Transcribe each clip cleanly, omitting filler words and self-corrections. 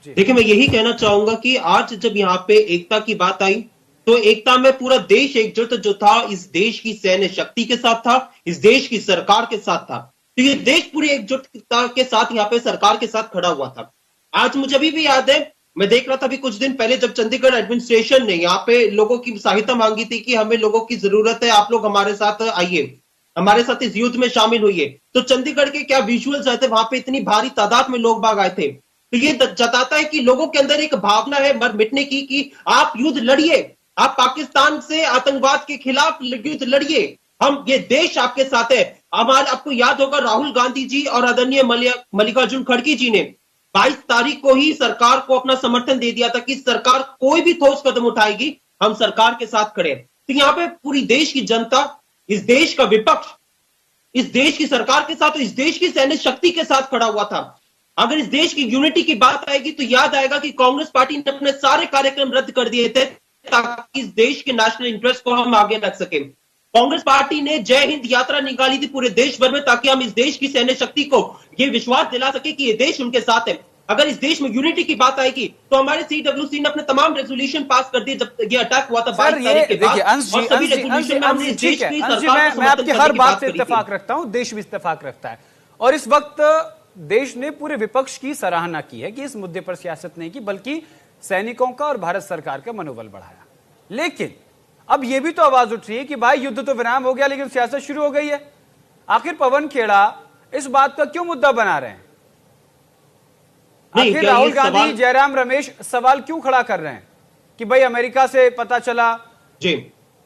देखिए, मैं यही कहना चाहूंगा कि आज जब यहाँ पे एकता की बात आई, तो एकता में पूरा देश एकजुट जो था, इस देश की सैन्य शक्ति के साथ था, इस देश की सरकार के साथ था। तो ये देश पूरी एकजुटता के साथ यहाँ पे सरकार के साथ खड़ा हुआ था। आज मुझे अभी भी याद है, मैं देख रहा था अभी कुछ दिन पहले, जब चंडीगढ़ एडमिनिस्ट्रेशन ने यहाँ पे लोगों की सहायता मांगी थी कि हमें लोगों की जरूरत है, आप लोग हमारे साथ आइए, हमारे साथ इस युद्ध में शामिल हुई। तो चंडीगढ़ के क्या विजुअल्स आए थे, वहां पे इतनी भारी तादाद में लोग बाग आए थे। तो ये जताता है कि लोगों के अंदर एक भावना है मर मिटने की, कि आप युद्ध लड़िए, आप पाकिस्तान से आतंकवाद के खिलाफ युद्ध लड़िए, हम ये देश आपके साथ है। हमारे आपको याद होगा, राहुल गांधी जी और आदरणीय मल्लिकार्जुन खड़गे जी ने 22 तारीख को ही सरकार को अपना समर्थन दे दिया था कि सरकार कोई भी ठोस कदम उठाएगी, हम सरकार के साथ खड़े। तो यहाँ पे पूरी देश की जनता, इस देश का विपक्ष, इस देश की सरकार के साथ, इस देश की सैन्य शक्ति के साथ खड़ा हुआ था। अगर इस देश की यूनिटी की बात आएगी तो याद आएगा कि कांग्रेस पार्टी ने अपने सारे कार्यक्रम रद्द कर दिए थे ताकि इस देश के नेशनल इंटरेस्ट को हम आगे रख सके। कांग्रेस पार्टी ने जय हिंद यात्रा निकाली थी पूरे देश भर में, ताकि हम इस देश की सैन्य शक्ति को यह विश्वास दिला सके कि यह देश उनके साथ है। अगर इस देश में यूनिटी की बात आएगी तो हमारे सीडब्ल्यूसी ने अपने तमाम रेजोल्यूशन पास कर दिए जब ये अटैक हुआ था 22 तारीख के बाद। मैं आपकी हर बात से इत्तेफाक रखता हूं, देश भी इत्तेफाक रखता है, और इस वक्त देश ने पूरे विपक्ष की सराहना की है कि इस मुद्दे पर सियासत नहीं की, बल्कि सैनिकों का और भारत सरकार का मनोबल बढ़ाया। लेकिन अब यह भी तो आवाज उठ रही है कि भाई युद्ध तो विराम हो गया, लेकिन सियासत शुरू हो गई है। आखिर पवन खेड़ा इस बात का क्यों मुद्दा बना रहे हैं? आखिर राहुल गांधी, जयराम रमेश सवाल क्यों खड़ा कर रहे हैं कि भाई अमेरिका से पता चला? जी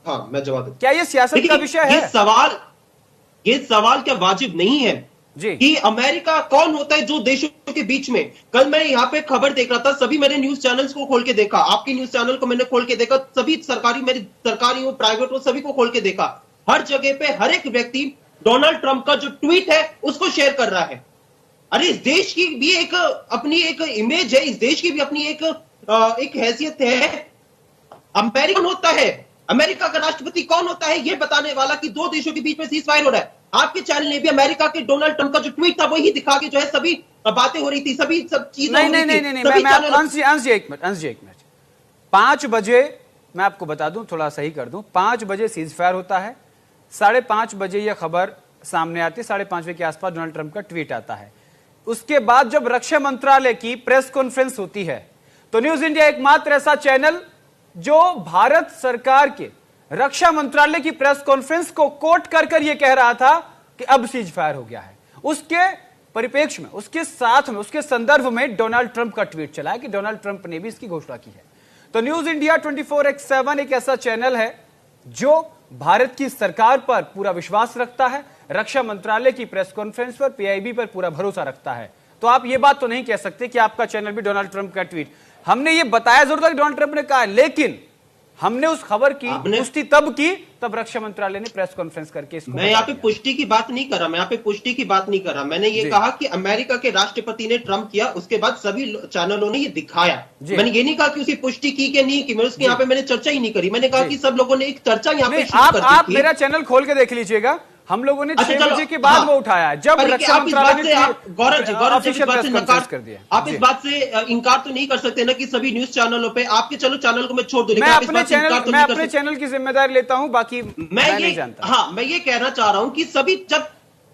हाँ, मैं जवाब दूं। क्या ये सियासत का विषय है? ये सवाल क्या वाजिब नहीं है जी कि अमेरिका कौन होता है जो देशों के बीच में? कल मैं यहाँ पे खबर देख रहा था, सभी मैंने न्यूज चैनल्स को खोल के देखा, आपके न्यूज चैनल को मैंने खोल के देखा, सभी सरकारी, मेरी सरकारी हो प्राइवेट हो, सभी को खोल के देखा। हर जगह पे हर एक व्यक्ति डोनाल्ड ट्रंप का जो ट्वीट है उसको शेयर कर रहा है। अरे इस देश की भी एक अपनी एक इमेज है, इस देश की भी अपनी एक हैसियत है। अमेरिकन होता है, अमेरिका का राष्ट्रपति कौन होता है ये बताने वाला कि दो देशों के बीच में सीज फायर हो रहा है। आपके चैनल ने भी अमेरिका के डोनाल्ड ट्रंप का जो ट्वीट था वही दिखा के जो है सभी बातें हो रही थी, सब चीजें नहीं, अंश जी एक मिनट। 5 बजे मैं आपको बता दूं, थोड़ा सही कर दूं, 5 बजे सीज फायर होता है, 5:30 बजे यह खबर सामने आती है, 5:30 बजे के आसपास डोनाल्ड ट्रंप का ट्वीट आता है। उसके बाद जब रक्षा मंत्रालय की प्रेस कॉन्फ्रेंस होती है तो न्यूज इंडिया एकमात्र ऐसा चैनल जो भारत सरकार के रक्षा मंत्रालय की प्रेस कॉन्फ्रेंस को कोट कर यह कह रहा था कि अब सीज फायर हो गया है। उसके परिप्रेक्ष्य में, उसके साथ में, उसके संदर्भ में डोनाल्ड ट्रंप का ट्वीट चला है कि डोनाल्ड ट्रंप ने भी इसकी घोषणा की है। तो न्यूज इंडिया 24x7 एक ऐसा चैनल है जो भारत की सरकार पर पूरा विश्वास रखता है, रक्षा मंत्रालय की प्रेस कॉन्फ्रेंस पर, पीआईबी पर पूरा भरोसा रखता है। तो आप ये बात तो नहीं कह सकते कि आपका चैनल भी डोनाल्ड ट्रंप का ट्वीट, हमने ये बताया जरूर था कि डोनाल्ड ट्रंप ने कहा, लेकिन हमने उस खबर की पुष्टि तब की तब रक्षा मंत्रालय ने प्रेस कॉन्फ्रेंस करके इसको। मैं यहाँ पे पुष्टि की बात नहीं कर रहा, मैं यहाँ पे पुष्टि की बात नहीं कर रहा, मैंने ये कहा कि अमेरिका के राष्ट्रपति ने ट्रंप किया, उसके बाद सभी चैनलों ने ये दिखाया। मैंने ये नहीं कहा कि उसी पुष्टि की कि नहीं की, मैं उसके यहाँ पे मैंने चर्चा ही नहीं करी। मैंने कहा कि सब लोगों ने एक चर्चा यहाँ पे शुरू कर दी थी। आप मेरा चैनल खोल के देख लीजिएगा, हम लोगों ने 6 बजे के बाद वो उठाया जब रक्षा मंत्रालय ने गौरव जी आप इस बात से इनकार तो नहीं कर सकते ना कि सभी न्यूज चैनलों पे आपके, चलो चैनल को मैं छोड़ दूं, मैं अपने चैनल की जिम्मेदारी लेता हूं, बाकी मैं नहीं जानता। हाँ, मैं ये कहना चाह रहा हूं कि सभी, जब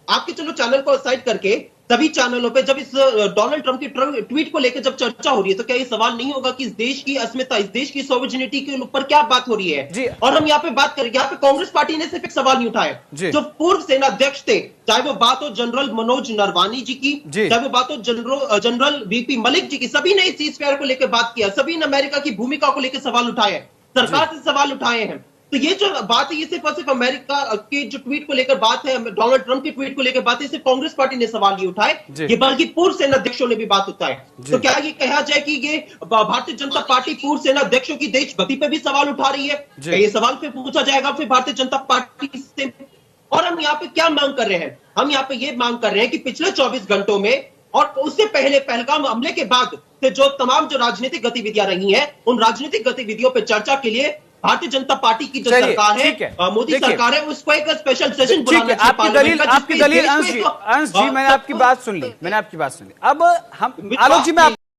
आपके चलो चैनल को साइड करके सभी चैनलों पे जब इस डोनाल्ड ट्रंप के ट्वीट को लेकर जब चर्चा हो रही है तो क्या ये सवाल नहीं होगा कि इस देश की अस्मिता, इस देश की सोवर्जिनिटी के ऊपर क्या बात हो रही है जी। और हम यहाँ पे बात करें, यहाँ पे कांग्रेस पार्टी ने सिर्फ एक सवाल नहीं उठाया। जो पूर्व सेना अध्यक्ष थे, चाहे वो बात हो जनरल मनोज नरवानी जी की, चाहे वो बात हो जनरल वीपी मलिक जी की, सभी ने इस सीज फायर को लेकर बात किया, सभी ने अमेरिका की भूमिका को लेकर सवाल उठाए, सरकार से सवाल उठाए हैं। तो ये जो बात है ये सिर्फ और सिर्फ अमेरिका के जो ट्वीट को लेकर बात है, डोनाल्ड ट्रंप के ट्वीट को लेकर बात है, सिर्फ कांग्रेस पार्टी ने सवाल नहीं उठाए, ये बल्कि पूर्व सेना अध्यक्षों ने भी बात उठाई। तो क्या ये कहा जाए कि ये भारतीय जनता पार्टी पूर्व सेना अध्यक्षों की देशभक्ति पे भी सवाल उठा रही है? ये सवाल फिर पूछा जाएगा फिर भारतीय जनता पार्टी से। और हम यहाँ पे क्या मांग कर रहे हैं? हम यहाँ पे ये मांग कर रहे हैं कि पिछले 24 घंटों में और उससे पहले पहलगाम हमले के बाद से जो तमाम जो राजनीतिक गतिविधियां रही हैं, उन राजनीतिक गतिविधियों पर चर्चा के लिए भारतीय जनता पार्टी की जो सरकार है, मोदी सरकार है, उसको एक स्पेशल सेशन बुलाना चाहिए। आपकी दलील अंश जी, मैंने आपकी बात सुन ली, अब हम आलोक जी, मैं